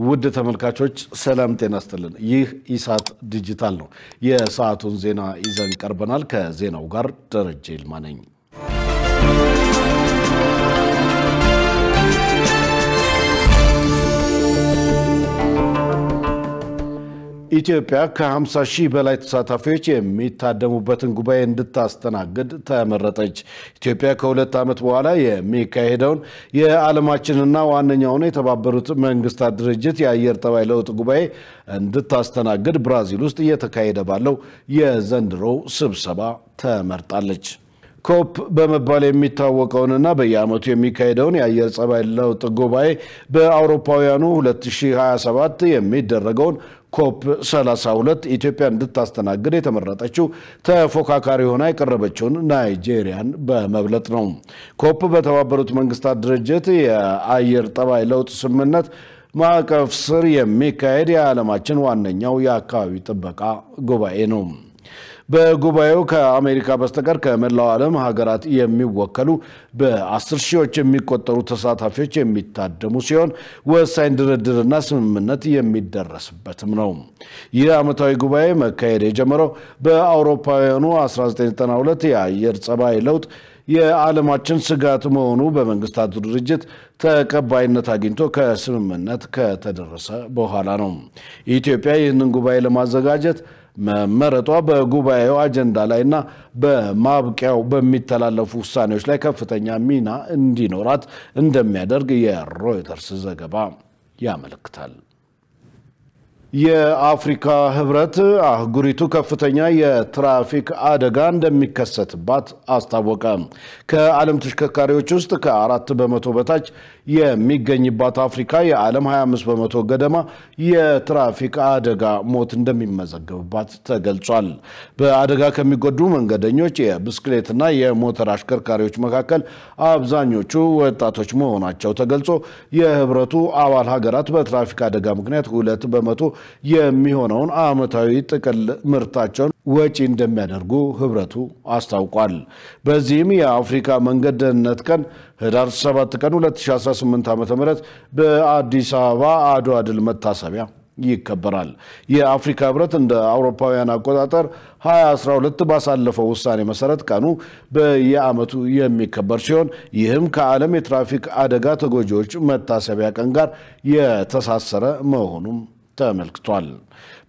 ውድ ተመልካቾች ሰላም ጤና ይስጥልን ይህ ኢሳት ዲጂታል ነው የሰዓቱን ዜና ይዘን ቀርበናል ከዜናው ጋር ደረጀ ይልማ ነኝ ኢትዮጵያ ከ50 ሺህ በላይ ተሳታፊዎች የሚታደሙበትን ጉባኤ እንድታስተናግድ ተመረጠች ኢትዮጵያ ከሁለት ዓመት በኋላ የሚካሄደውን የዓለማችንና ዋነኛውን የተባበሩት መንግስታት ድርጅት የአየር ጠባይ ለውጥ ጉባኤ እንድታስተናግድ ብራዚል ውስጥ እየተካሄደ ባለው የዘንድሮ ስብሰባ ተመርጣለች ኮፕ በመባል የሚታወቀውንና በየዓመቱ የሚካሄደውን የአየር ጠባይ ለውጥ ጉባኤ በአውሮፓውያኑ 2027 የሚደረገውን ኮፕ 32 ኢትዮጵያ እንድታስተናግድ የተመረጠችው ተፎካካሪ ሆና የቀረበችውን ናይጄሪያን በመብለጥ ነው ኮፕ በተባበሩት መንግስታት ድርጅት የአየር ጠባይ ለውጥ ስምምነት ማዕቀፍ ስር የሚካሄድ የዓለማችን ዋነኛው የአካባቢ ጥበቃ ጉባኤ ነው በጉባኤው ከአሜሪካ በስተቀር ከመላው ዓለም ሀገራት የሚወከሉ በ10 ሺዎች የሚቆጠሩ ተሳታፊዎች የሚታደሙ ሲሆን ወሳኝ ድርድርና ስምምነት የሚደረስበትም ነው ይህ ዓመታዊ ጉባኤ መካሄድ የጀመረው በአውሮፓውያኑ 1992 የአየር ጠባይ ለውጥ የዓለማችን ስጋት መሆኑ በመንግስታቱ ድርጅት ተቀባይነት አግኝቶ ከስምምነት ከተደረሰ በኋላ ነው ኢትዮጵያ ይህንን ጉባኤ ለማዘጋጀት መመረጧ በጉባኤው አጀንዳ ላይና በማብቂያው በሚተላለፉ ውሳኔዎች ላይ ከፍተኛ ሚና እንዲኖራት እንደሚያደርግ የሮይተርስ ዘገባ ያመለክታል የአፍሪካ ህብረት አህጉሪቱ ከፍተኛ የትራፊክ አደጋ እንደሚከሰትባት አስታወቀ ከዓለም ተሽከርካሪዎች ውስጥ ከ4 በመቶ በታች የሚገኝባት አፍሪካ የዓለም 25 በመቶ ገደማ የትራፊክ አደጋ ሞት እንደሚመዘገብባት ተገልጿል በአደጋ ከሚጎዱ መንገደኞች የብስክሌትና የሞተር አሽከርካሪዎች መካከል አብዛኞቹ ወጣቶች መሆናቸው ተገልጾ የህብረቱ አባል ሀገራት በትራፊክ አደጋ ምክንያት 2 በመቶ የሚሆነውን አመታዊ ጥቅል ምርታቸውን ወጪ እንደሚያደርጉ ህብረቱ አስታውቋል በዚህም የአፍሪካ መንገድ ደህንነት ቀን ህዳር 7 ቀን 2018 ዓ.ም በአዲስ አበባ አድዋ ድል መታሰቢያ ይከበራል የአፍሪካ ህብረት እንደ አውሮፓውያን አቆጣጠር 2012 ባሳለፈው ውሳኔ መሰረት ቀኑ በየዓመቱ የሚከበር ሲሆን ይህም ከዓለም የትራፊክ አደጋ ተጎጂዎች መታሰቢያ ቀን ጋር የተሳሰረ መሆኑን ተመልክቷል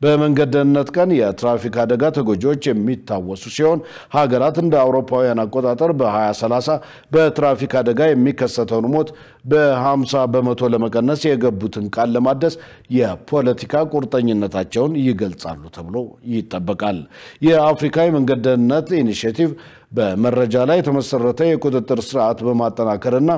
በመንገድ ደህንነት ቀን የትራፊክ አደጋ ተጎጂዎች የሚታወሱ ሲሆን ሀገራት እንደ አውሮፓውያን አቆጣጠር በ2030 በትራፊክ አደጋ የሚከሰተውን ሞት በ50 በመቶ ለመቀነስ የገቡትን ቃል ለማደስ የፖለቲካ ቁርጠኝነታቸውን ይገልጻሉ ተብሎ ይጠበቃል የአፍሪካ የመንገድ ደህንነት ኢኒሺዬቲቭ በመረጃ ላይ የተመሰረተ የቁጥጥር ስርዓት በማጠናከርና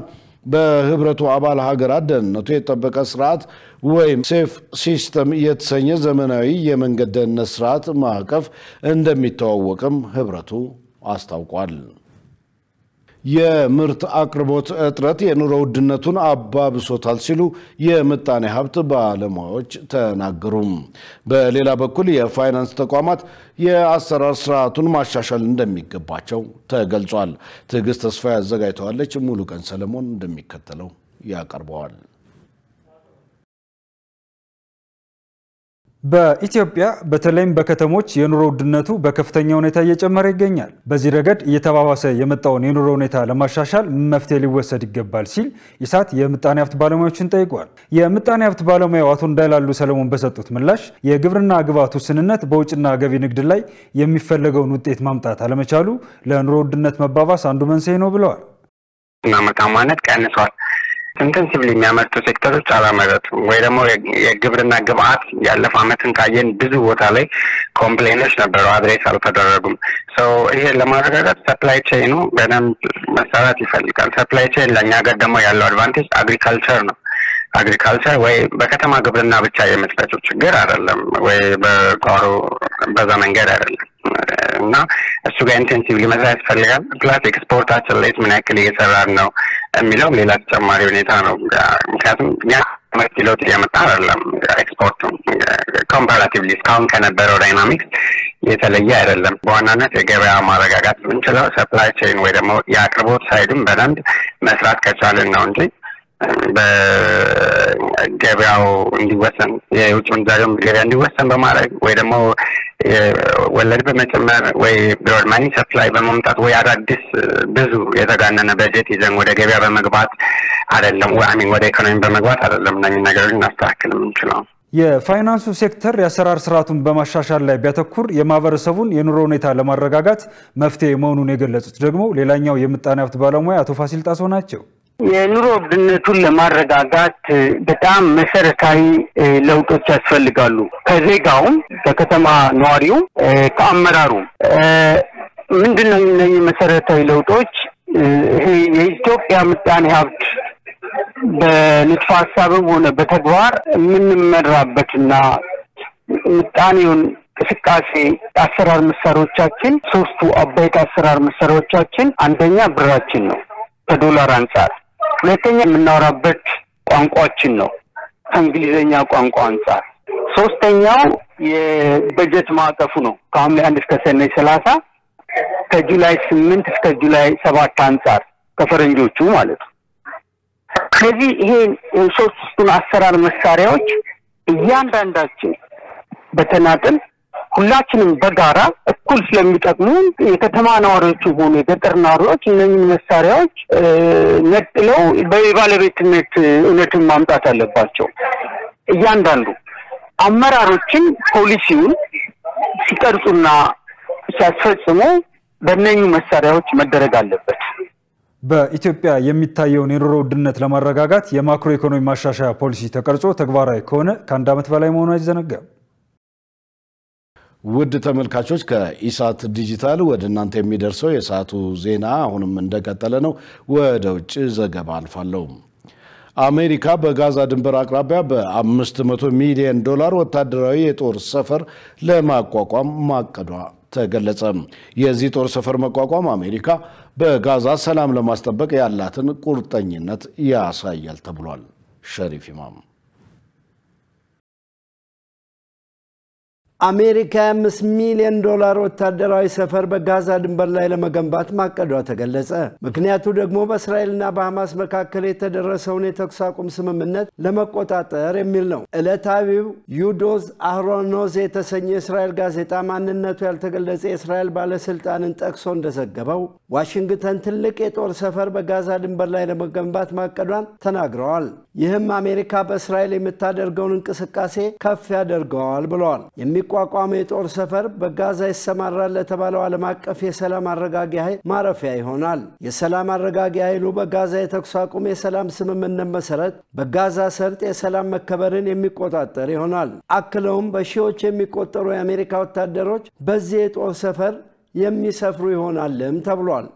በህብረቱ አባል ሀገራት ደህንነቱ የተጠበቀ ስርዓት ወይም ሴፍ ሲስተም የተሰኘ ዘመናዊ የመንገድ ደህንነት ስርዓት ማዕቀፍ እንደሚተዋወቅም ህብረቱ አስታውቋል የምርት አቅርቦት እጥረት የኑሮ ውድነቱን አባብሶታል ሲሉ የምጣኔ ሀብት ባለሙያዎች ተናገሩ በሌላ በኩል የፋይናንስ ተቋማት የአሰራር ስርዓቱን ማሻሻል እንደሚገባቸው ተገልጿል ትዕግስት ተስፋዬ አዘጋጅተዋለች ሙሉ ቀን ሰለሞን እንደሚከተለው ያቀርበዋል በኢትዮጵያ በተለይም በከተሞች የኑሮ ውድነቱ በከፍተኛ ሁኔታ እየጨመረ ይገኛል በዚህ ረገድ እየተባባሰ የመጣውን የኑሮ ሁኔታ ለማሻሻል መፍትሄ ሊወሰድ ይገባል ሲል ኢሳት የምጣኔ ሀብት ባለሙያዎችን ጠይቋል የምጣኔ ሀብት ባለሙያው አቶ እንዳይላሉ ሰለሞን በሰጡት ምላሽ የግብርና ግብዓት ውስንነት በውጭና ገቢ ንግድ ላይ የሚፈለገውን ውጤት ማምጣት አለመቻሉ ለኑሮ ውድነት መባባስ አንዱ መንስኤ ነው ብለዋል እና ምርታማነት ቀንሷል ኢንተንሲቭሊ የሚያመርቱ ሴክተሮች አላመረቱም ወይ ደግሞ የግብርና ግብዓት ያለፈ አመትን ካየን ብዙ ቦታ ላይ ኮምፕሌኖች ነበሩ አድሬስ አልተደረጉም ይሄ ለማረጋጋት ሰፕላይ ቼኑ በደንብ መሰራት ይፈልጋል ሰፕላይ ቼን ለኛ ጋር ደግሞ ያለው አድቫንቴጅ አግሪካልቸር ነው አግሪካልቸር ወይ በከተማ ግብርና ብቻ የመስጠቱ ችግር አይደለም ወይ በጓሮ በዛ መንገድ አይደለም እና እሱ ጋር ኢንቴንሲቭሊ መስራት ይፈልጋል ፕላስ ኤክስፖርታችን ላይ ምን ያክል እየሰራን ነው የሚለው ሌላ ተጨማሪ ሁኔታ ነው ምክንያቱም ያ መርቲሎት ያመጣ አይደለም ኤክስፖርት ኮምፓራቲቭሊ ስካውን ከነበረው ዳይናሚክስ የተለየ አይደለም በዋናነት የገበያ ማረጋጋት እንችላለን ሰፕላይ ቼን ወይ ደግሞ የአቅርቦት ሳይድም በደንብ መስራት ከቻልን ነው እንጂ በገበያው እንዲወሰን የውጭ ምንዛሬው ገበያ እንዲወሰን በማድረግ ወይ ደግሞ ወለድ በመጨመር ወይ ብሮድ ማኒ ሰፕላይ በመምጣት ወይ አዳዲስ ብዙ የተጋነነ በጀት ይዘን ወደ ገበያ በመግባት አይደለም ወደ ኢኮኖሚ በመግባት አይደለም ነገሮችን እናስተካክል የምንችለው። የፋይናንሱ ሴክተር የአሰራር ስርዓቱን በማሻሻል ላይ ቢያተኩር የማህበረሰቡን የኑሮ ሁኔታ ለማረጋጋት መፍትሄ መሆኑን የገለጹት ደግሞ ሌላኛው የምጣኔ ሀብት ባለሙያ አቶ ፋሲል ጣሰው ናቸው። የኑሮ ውድነቱን ለማረጋጋት በጣም መሰረታዊ ለውጦች ያስፈልጋሉ። ከዜጋውም ከከተማ ነዋሪው ከአመራሩ ምንድነው እነዚህ መሰረታዊ ለውጦች? የኢትዮጵያ ምጣኔ ሀብት በንድፈ ሐሳብም ሆነ በተግባር የምንመራበትና ምጣኔውን እንቅስቃሴ አሰራር መሳሪያዎቻችን ሶስቱ አበይት አሰራር መሳሪያዎቻችን አንደኛ ብራችን ነው ከዶላር አንፃር፣ ሁለተኛ የምናወራበት ቋንቋችን ነው ከእንግሊዘኛ ቋንቋ አንፃር፣ ሶስተኛው የበጀት ማዕቀፉ ነው ከሐምሌ 1 እስከ ሰኔ 30 ከጁላይ 8 እስከ ጁላይ 7 አንፃር ከፈረንጆቹ ማለት ነው። ስለዚህ ይሄ ሶስቱን አሰራር መሳሪያዎች እያንዳንዳችን በተናጠል ሁላችንም በጋራ እኩል ስለሚጠቅሙ የከተማ ነዋሪዎች ሆነ የገጠር ነዋሪዎች እነኚህ መሳሪያዎች ነጥለው በባለቤትነት እውነትን ማምጣት አለባቸው። እያንዳንዱ አመራሮችን ፖሊሲውን ሲቀርጹና ሲያስፈጽሙ በእነኚህ መሳሪያዎች መደረግ አለበት። በኢትዮጵያ የሚታየውን የኑሮ ውድነት ለማረጋጋት የማክሮ ኢኮኖሚ ማሻሻያ ፖሊሲ ተቀርጾ ተግባራዊ ከሆነ ከአንድ ዓመት በላይ መሆኑ አይዘነጋም። ውድ ተመልካቾች ከኢሳት ዲጂታል ወደ እናንተ የሚደርሰው የሰዓቱ ዜና አሁንም እንደቀጠለ ነው። ወደ ውጭ ዘገባ አልፋለሁ። አሜሪካ በጋዛ ድንበር አቅራቢያ በ$500 ሚሊዮን ወታደራዊ የጦር ሰፈር ለማቋቋም ማቀዷ ተገለጸ። የዚህ ጦር ሰፈር መቋቋም አሜሪካ በጋዛ ሰላም ለማስጠበቅ ያላትን ቁርጠኝነት ያሳያል ተብሏል። ሸሪፍ ኢማም አሜሪካ $5 ሚሊዮን ወታደራዊ ሰፈር በጋዛ ድንበር ላይ ለመገንባት ማቀዷ ተገለጸ። ምክንያቱ ደግሞ በእስራኤልና በሐማስ መካከል የተደረሰውን የተኩስ አቁም ስምምነት ለመቆጣጠር የሚል ነው። ዕለታዊው ዩዶዝ አህሮኖዝ የተሰኘ የእስራኤል ጋዜጣ ማንነቱ ያልተገለጸ የእስራኤል ባለስልጣንን ጠቅሶ እንደዘገበው ዋሽንግተን ትልቅ የጦር ሰፈር በጋዛ ድንበር ላይ ለመገንባት ማቀዷን ተናግረዋል። ይህም አሜሪካ በእስራኤል የምታደርገውን እንቅስቃሴ ከፍ ያደርገዋል ብለዋል። የሚቋቋመው የጦር ሰፈር በጋዛ ይሰማራል ለተባለው ዓለም አቀፍ የሰላም አረጋጊ ኃይል ማረፊያ ይሆናል። የሰላም አረጋጊ ኃይሉ በጋዛ የተኩስ አቁም የሰላም ስምምነት መሰረት በጋዛ ሰርጥ የሰላም መከበርን የሚቆጣጠር ይሆናል። አክለውም በሺዎች የሚቆጠሩ የአሜሪካ ወታደሮች በዚህ የጦር ሰፈር የሚሰፍሩ ይሆናልም ተብሏል።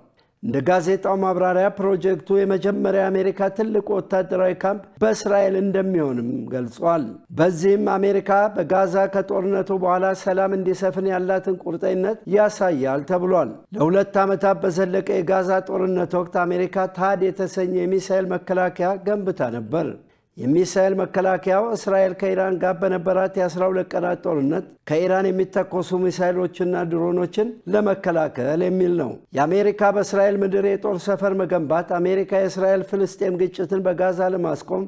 እንደ ጋዜጣው ማብራሪያ ፕሮጀክቱ የመጀመሪያ አሜሪካ ትልቁ ወታደራዊ ካምፕ በእስራኤል እንደሚሆንም ገልጿል። በዚህም አሜሪካ በጋዛ ከጦርነቱ በኋላ ሰላም እንዲሰፍን ያላትን ቁርጠኝነት ያሳያል ተብሏል። ለ2 ዓመታት በዘለቀ የጋዛ ጦርነት ወቅት አሜሪካ ታድ የተሰኘ የሚሳኤል መከላከያ ገንብታ ነበር። የሚሳኤል መከላከያው እስራኤል ከኢራን ጋር በነበራት የ12 ቀናት ጦርነት ከኢራን የሚተኮሱ ሚሳኤሎችና ድሮኖችን ለመከላከል የሚል ነው። የአሜሪካ በእስራኤል ምድር የጦር ሰፈር መገንባት አሜሪካ የእስራኤል ፍልስጤም ግጭትን በጋዛ ለማስቆም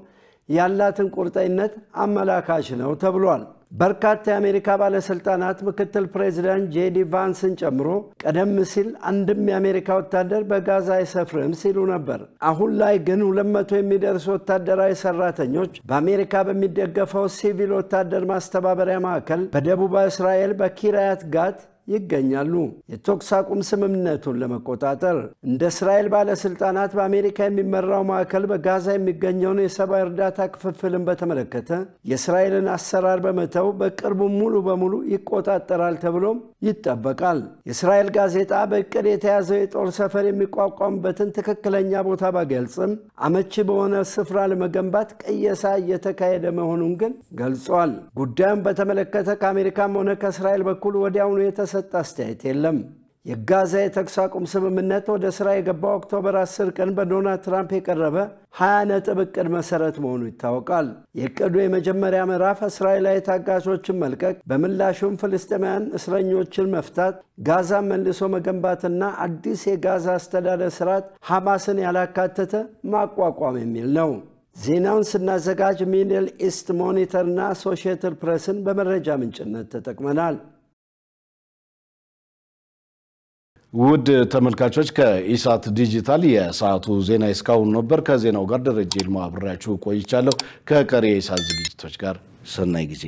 ያላትን ቁርጠኝነት አመላካች ነው ተብሏል። በርካታ የአሜሪካ ባለስልጣናት ምክትል ፕሬዝዳንት ጄዲ ቫንስን ጨምሮ ቀደም ሲል አንድም የአሜሪካ ወታደር በጋዛ አይሰፍርም ሲሉ ነበር። አሁን ላይ ግን 200 የሚደርሱ ወታደራዊ ሰራተኞች በአሜሪካ በሚደገፈው ሲቪል ወታደር ማስተባበሪያ ማዕከል በደቡብ እስራኤል በኪራያት ጋት ይገኛሉ። የተኩስ አቁም ስምምነቱን ለመቆጣጠር እንደ እስራኤል ባለስልጣናት በአሜሪካ የሚመራው ማዕከል በጋዛ የሚገኘውን የሰብአዊ እርዳታ ክፍፍልን በተመለከተ የእስራኤልን አሰራር በመተው በቅርቡ ሙሉ በሙሉ ይቆጣጠራል ተብሎም ይጠበቃል። የእስራኤል ጋዜጣ በእቅድ የተያዘው የጦር ሰፈር የሚቋቋምበትን ትክክለኛ ቦታ ባይገልጽም አመቺ በሆነ ስፍራ ለመገንባት ቅየሳ እየተካሄደ መሆኑን ግን ገልጿል። ጉዳዩን በተመለከተ ከአሜሪካም ሆነ ከእስራኤል በኩል ወዲያውኑ የተሰጠ አስተያየት የለም። የጋዛ የተኩስ አቁም ስምምነት ወደ ስራ የገባው ኦክቶበር 10 ቀን በዶናልድ ትራምፕ የቀረበ 20 ነጥብ እቅድ መሰረት መሆኑ ይታወቃል። የእቅዱ የመጀመሪያ ምዕራፍ እስራኤላዊ ታጋቾችን መልቀቅ፣ በምላሹም ፍልስጤማውያን እስረኞችን መፍታት፣ ጋዛን መልሶ መገንባትና አዲስ የጋዛ አስተዳደር ስርዓት ሐማስን ያላካተተ ማቋቋም የሚል ነው። ዜናውን ስናዘጋጅ ሚድል ኢስት ሞኒተር እና አሶሺየትድ ፕሬስን በመረጃ ምንጭነት ተጠቅመናል። ውድ ተመልካቾች ከኢሳት ዲጂታል የሰዓቱ ዜና እስካሁን ነበር። ከዜናው ጋር ደረጀ ይልማ አብሬያችሁ ቆይቻለሁ። ከቀሪ የኢሳት ዝግጅቶች ጋር ሰናይ ጊዜ